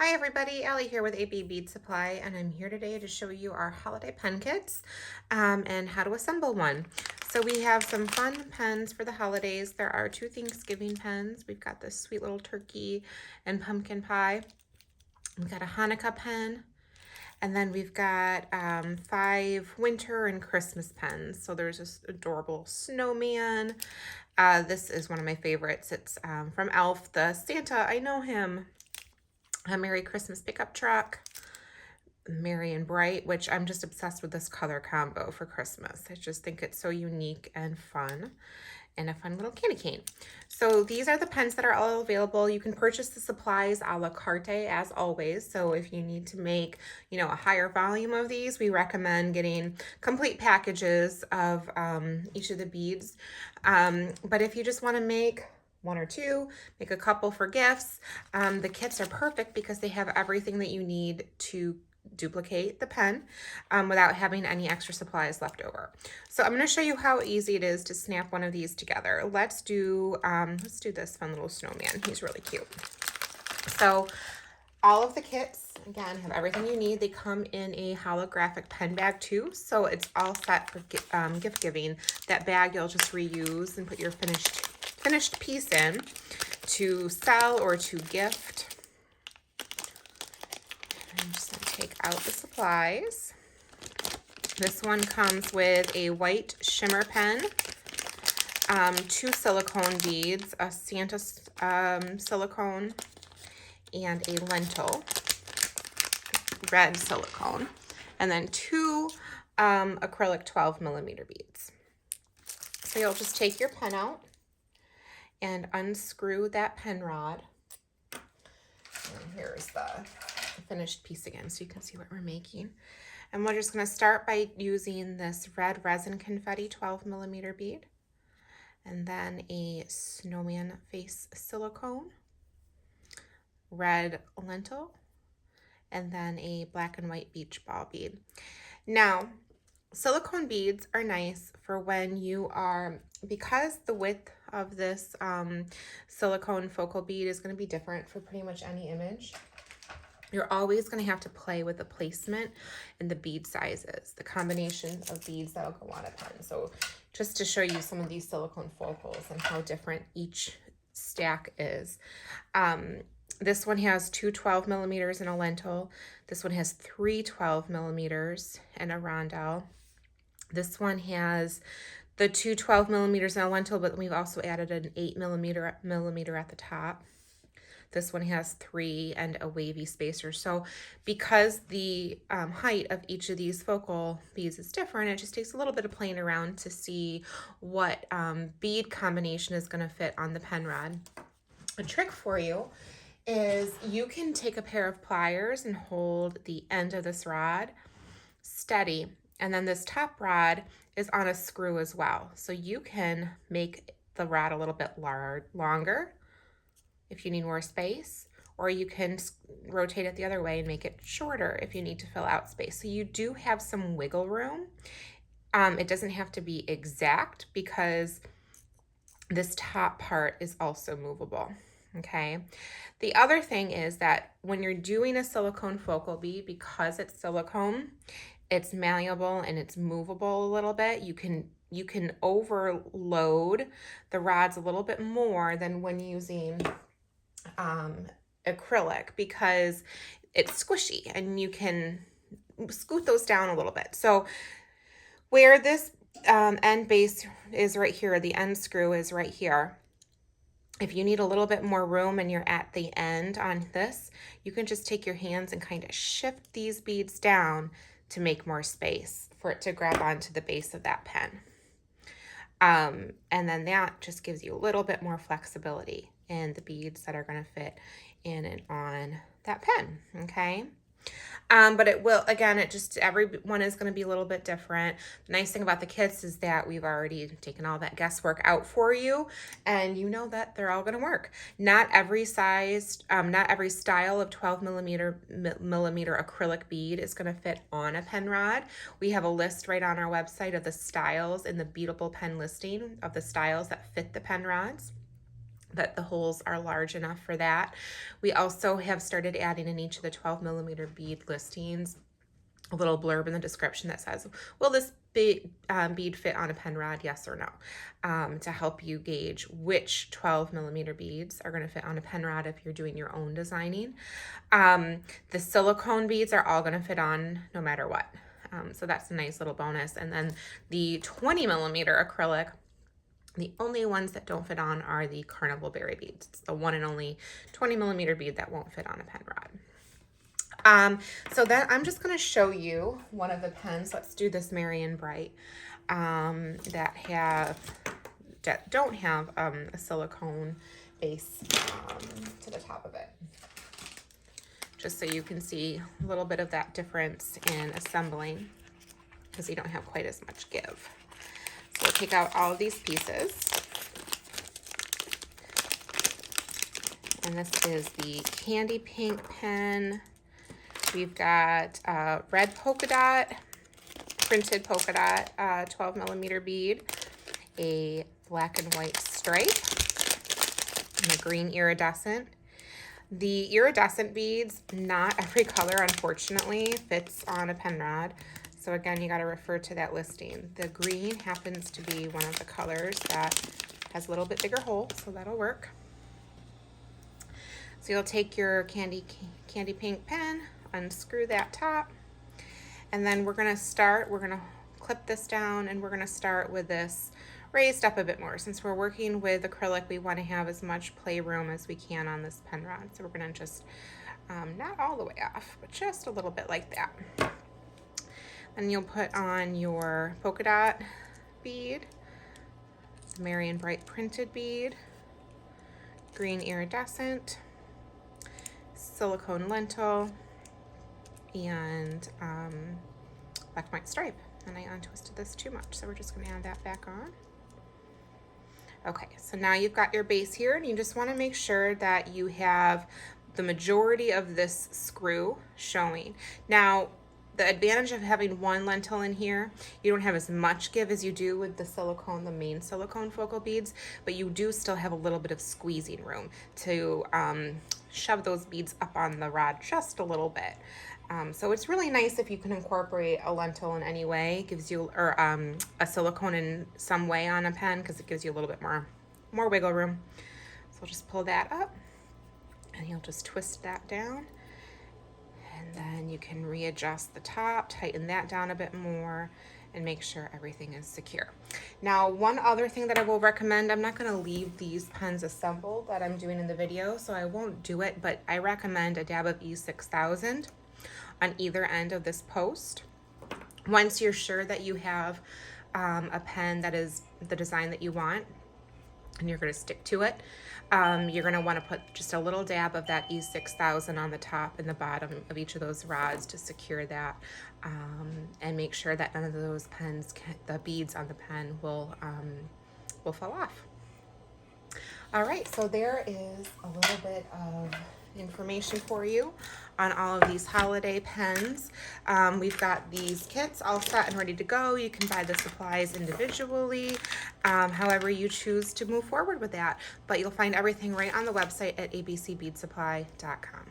Hi everybody, Allie here with AB Bead Supply, and I'm here today to show you our holiday pen kits and how to assemble one. So we have some fun pens for the holidays. There are 2 Thanksgiving pens. We've got this sweet little turkey and pumpkin pie. We've got a Hanukkah pen, and then we've got 5 winter and Christmas pens. So there's this adorable snowman. This is one of my favorites. It's from Elf, the Santa, I know him. A Merry Christmas pickup truck, Merry and Bright, which I'm just obsessed with this color combo for Christmas. I just think it's so unique and fun, and a fun little candy cane. So these are the pens that are all available. You can purchase the supplies a la carte as always. So if you need to make, a higher volume of these, we recommend getting complete packages of each of the beads. But if you just want to make 1 or 2, make a couple for gifts. The kits are perfect because they have everything that you need to duplicate the pen without having any extra supplies left over. So I'm going to show you how easy it is to snap one of these together. Let's do this fun little snowman. He's really cute. So all of the kits, again, have everything you need. They come in a holographic pen bag too, so it's all set for gift giving. That bag you'll just reuse and put your finished piece in to sell or to gift. I'm just going to take out the supplies. This one comes with a white shimmer pen, 2 silicone beads, a Santa silicone, and a lentil red silicone, and then 2 acrylic 12mm beads. So you'll just take your pen out and unscrew that pen rod. And here's the finished piece again so you can see what we're making. And we're just going to start by using this red resin confetti 12mm bead, and then a snowman face silicone, red lentil, and then a black and white beach ball bead. Now, silicone beads are nice for when you are, because the width of this silicone focal bead is going to be different for pretty much any image. You're always going to have to play with the placement and the bead sizes, the combination of beads that'll go on a pen. So just to show you some of these silicone focals and how different each stack is. This one has 2 12mm and a lentil. This one has 3 12mm and a rondelle. This one has the 2 12mm and a lentil, but we've also added an 8mm at the top. This one has 3 and a wavy spacer. So because the height of each of these focal beads is different, it just takes a little bit of playing around to see what bead combination is going to fit on the pen rod. A trick for you is you can take a pair of pliers and hold the end of this rod steady, and then this top rod is on a screw as well. So you can make the rod a little bit longer if you need more space, or you can rotate it the other way and make it shorter if you need to fill out space. So you do have some wiggle room. It doesn't have to be exact because this top part is also movable. Okay. The other thing is that when you're doing a silicone focal bead, because it's silicone, it's malleable and it's movable a little bit. You can overload the rods a little bit more than when using acrylic because it's squishy and you can scoot those down a little bit. So where this end base is right here, the end screw is right here. If you need a little bit more room and you're at the end on this, you can just take your hands and kind of shift these beads down to make more space for it to grab onto the base of that pen. And then that just gives you a little bit more flexibility in the beads that are going to fit in and on that pen, okay? But it will, again, every one is going to be a little bit different. The nice thing about the kits is that we've already taken all that guesswork out for you, and you know that they're all going to work. Not every size, not every style of 12mm acrylic bead is going to fit on a pen rod. We have a list right on our website of the styles in the Beadable pen listing of the styles that fit the pen rods. that the holes are large enough for that. We also have started adding in each of the 12 millimeter bead listings a little blurb in the description that says, will this bead fit on a pen rod, yes or no, to help you gauge which 12 millimeter beads are going to fit on a pen rod if you're doing your own designing. The silicone beads are all going to fit on no matter what. So that's a nice little bonus. And then the 20 millimeter acrylic, the only ones that don't fit on are the carnival berry beads. It's the one and only 20 millimeter bead that won't fit on a pen rod. So then I'm just going to show you one of the pens. Let's do this Marion Bright that don't have a silicone base to the top of it. Just so you can see a little bit of that difference in assembling, because you don't have quite as much give. So we'll take out all of these pieces. And this is the candy pink pen. We've got red polka dot, printed polka dot, 12 millimeter bead, a black and white stripe, and a green iridescent. The iridescent beads, not every color, unfortunately, fits on a pen rod. So again, you got to refer to that listing. The green happens to be one of the colors that has a little bit bigger hole, so that'll work. So you'll take your candy pink pen, unscrew that top, and then we're going to clip this down, and we're going to start with this raised up a bit more. Since we're working with acrylic, we want to have as much playroom as we can on this pen rod. So we're going to just, not all the way off, but just a little bit like that. Then you'll put on your polka dot bead, Marion Bright printed bead, green iridescent, silicone lentil, and black and white stripe. And I untwisted this too much, so we're just going to add that back on. Okay, so now you've got your base here, and you just want to make sure that you have the majority of this screw showing. Now, the advantage of having one lentil in here, you don't have as much give as you do with the silicone, the main silicone focal beads, but you do still have a little bit of squeezing room to shove those beads up on the rod just a little bit. So it's really nice if you can incorporate a lentil in any way, gives you, or a silicone in some way on a pen, because it gives you a little bit more wiggle room. So I'll just pull that up, and you'll just twist that down, and then you can readjust the top, tighten that down a bit more, and make sure everything is secure. Now, one other thing that I will recommend, I'm not going to leave these pens assembled that I'm doing in the video, so I won't do it, but I recommend a dab of E6000 on either end of this post. Once you're sure that you have a pen that is the design that you want, and you're going to stick to it, you're going to want to put just a little dab of that E6000 on the top and the bottom of each of those rods to secure that, and make sure that none of those the beads on the pen will fall off. All right, so there is a little bit of information for you on all of these holiday pens. We've got these kits all set and ready to go. You can buy the supplies individually, however you choose to move forward with that, but you'll find everything right on the website at abcbeadsupply.com.